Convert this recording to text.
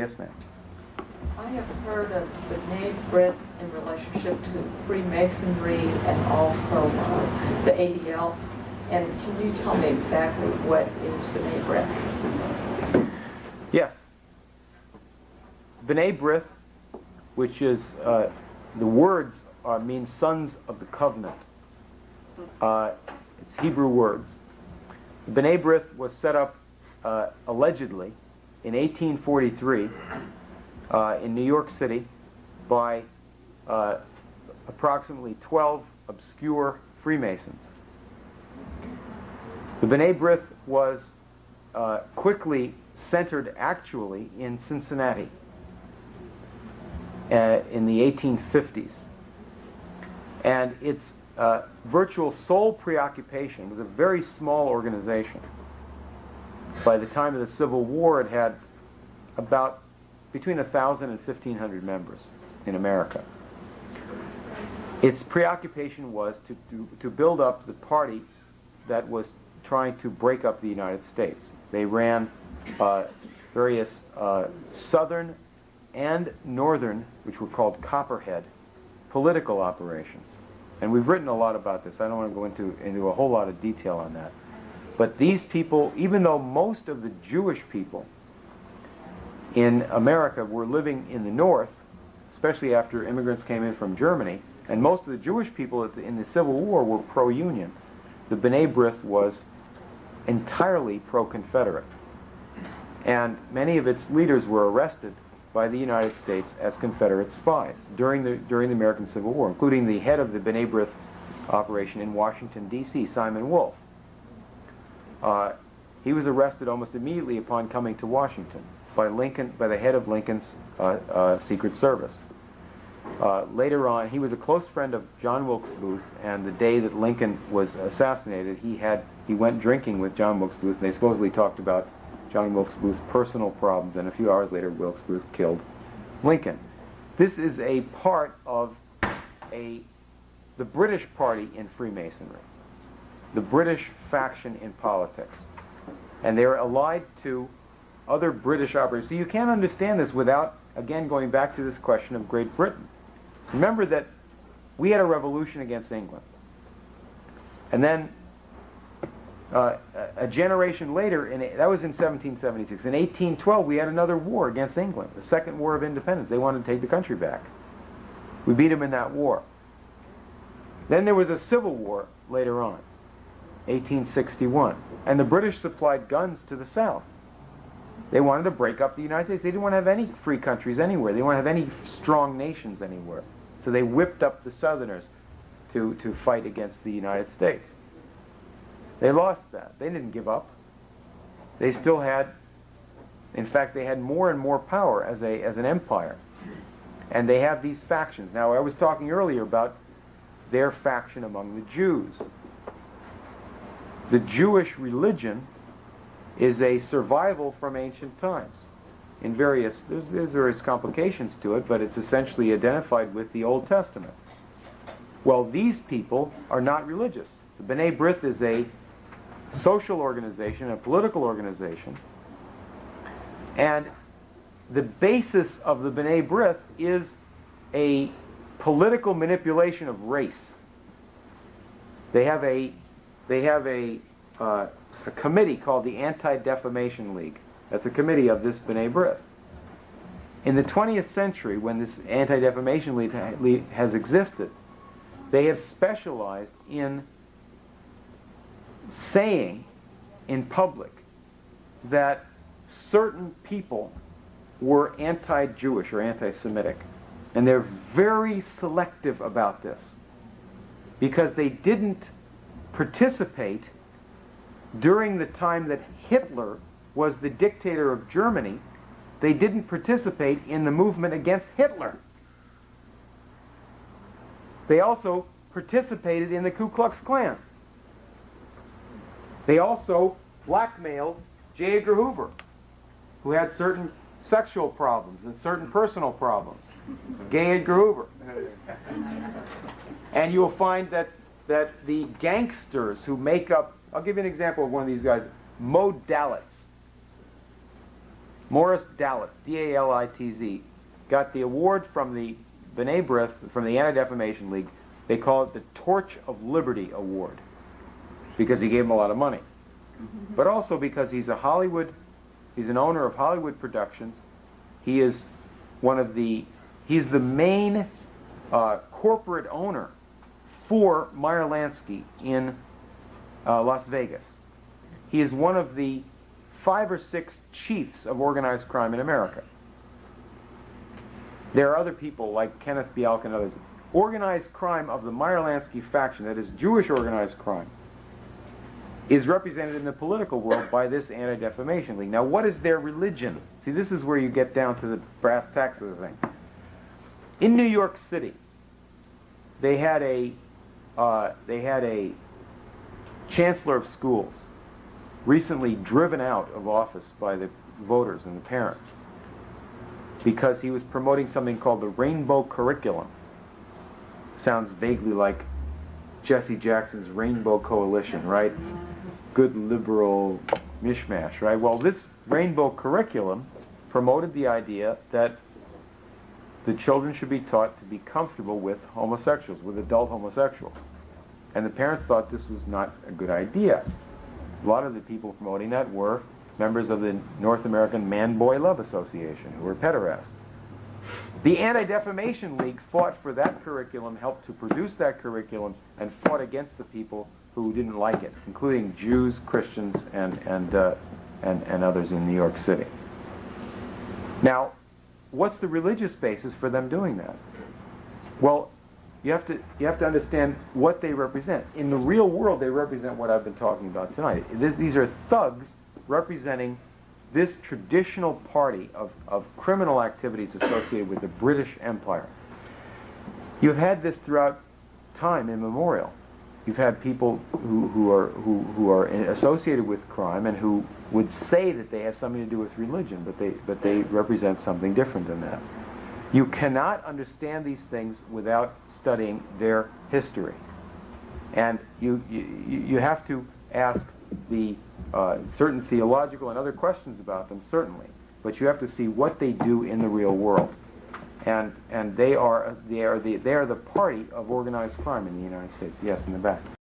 Yes, ma'am. I have heard of the B'nai B'rith in relationship to Freemasonry and also the ADL. And can you tell me exactly what is B'nai B'rith? Yes. B'nai B'rith, which is, the words mean sons of the covenant. It's Hebrew words. B'nai B'rith was set up allegedly in 1843 in New York City by approximately 12 obscure Freemasons. The B'nai B'rith was quickly centered actually in Cincinnati in the 1850s. And its virtual sole preoccupation was a very small organization. By the time of the Civil War, it had about between 1,000 and 1,500 members in America. Its preoccupation was to build up the party that was trying to break up the United States. They ran various southern and northern, which were called Copperhead, political operations. And we've written a lot about this. I don't want to go into a whole lot of detail on that. But these people, even though most of the Jewish people in America were living in the North, especially after immigrants came in from Germany, and most of the Jewish people in the Civil War were pro-Union, the B'nai B'rith was entirely pro-Confederate. And many of its leaders were arrested by the United States as Confederate spies during the American Civil War, including the head of the B'nai B'rith operation in Washington, D.C., Simon Wolf. He was arrested almost immediately upon coming to Washington by the head of Lincoln's Secret Service. Later on, he was a close friend of John Wilkes Booth, and the day that Lincoln was assassinated, he went drinking with John Wilkes Booth, and they supposedly talked about John Wilkes Booth's personal problems, and a few hours later, Wilkes Booth killed Lincoln. This is a part of the British party in Freemasonry, the British faction in politics, and they're allied to other British operators. So you can't understand this without, again, going back to this question of Great Britain. Remember that we had a revolution against England, and then a generation later, that was in 1776. In 1812, we had another war against England, the Second War of Independence. They wanted to take the country back. We beat them in that war. Then there was a civil war later on, 1861, and the British supplied guns to the South. They wanted to break up the United States. They didn't want to have any free countries anywhere. They didn't want to have any strong nations anywhere. So they whipped up the Southerners to fight against the United States. They lost that. They didn't give up. They still had, in fact, they had more and more power as an empire. And they have these factions. Now, I was talking earlier about their faction among the Jews. The Jewish religion is a survival from ancient times. There's various complications to it, but it's essentially identified with the Old Testament. Well, these people are not religious. The B'nai B'rith is a social organization, a political organization, and the basis of the B'nai B'rith is a political manipulation of race. They have a committee called the Anti-Defamation League. That's a committee of this B'nai B'rith. In the 20th century, when this Anti-Defamation League has existed, they have specialized in saying in public that certain people were anti-Jewish or anti-Semitic. And they're very selective about this because they didn't participate during the time that Hitler was the dictator of Germany. They didn't participate in the movement against Hitler. They also participated in the Ku Klux Klan. They also blackmailed J. Edgar Hoover, who had certain sexual problems and certain personal problems. Gay Edgar Hoover. And you'll find that the gangsters who make up, I'll give you an example of one of these guys, Mo Dalitz. Morris Dalitz, D-A-L-I-T-Z, got the award from the B'nai B'rith, from the Anti-Defamation League. They call it the Torch of Liberty Award because he gave him a lot of money. But also because he's an owner of Hollywood Productions. He is he's the main corporate owner for Meyer Lansky in Las Vegas. He is one of the 5 or 6 chiefs of organized crime in America. There are other people like Kenneth Bialk and others. Organized crime of the Meyer Lansky faction, that is Jewish organized crime, is represented in the political world by this Anti-Defamation League. Now, what is their religion? See, this is where you get down to the brass tacks of the thing. In New York City, they had a chancellor of schools recently driven out of office by the voters and the parents because he was promoting something called the Rainbow Curriculum. Sounds vaguely like Jesse Jackson's Rainbow Coalition, right? Good liberal mishmash, right? Well, this Rainbow Curriculum promoted the idea that the children should be taught to be comfortable with homosexuals, with adult homosexuals. And the parents thought this was not a good idea. A lot of the people promoting that were members of the North American Man-Boy Love Association, who were pederasts. The Anti-Defamation League fought for that curriculum, helped to produce that curriculum, and fought against the people who didn't like it, including Jews, Christians, and others in New York City. Now, what's the religious basis for them doing that? Well, you have to understand what they represent. In the real world, they represent what I've been talking about tonight. These are thugs representing this traditional party of criminal activities associated with the British Empire. You've had this throughout time immemorial. You've had people who are associated with crime and who would say that they have something to do with religion, but they represent something different than that. You cannot understand these things without studying their history, and you have to ask the certain theological and other questions about them, certainly, but you have to see what they do in the real world, and they are the party of organized crime in the United States. Yes, in the back.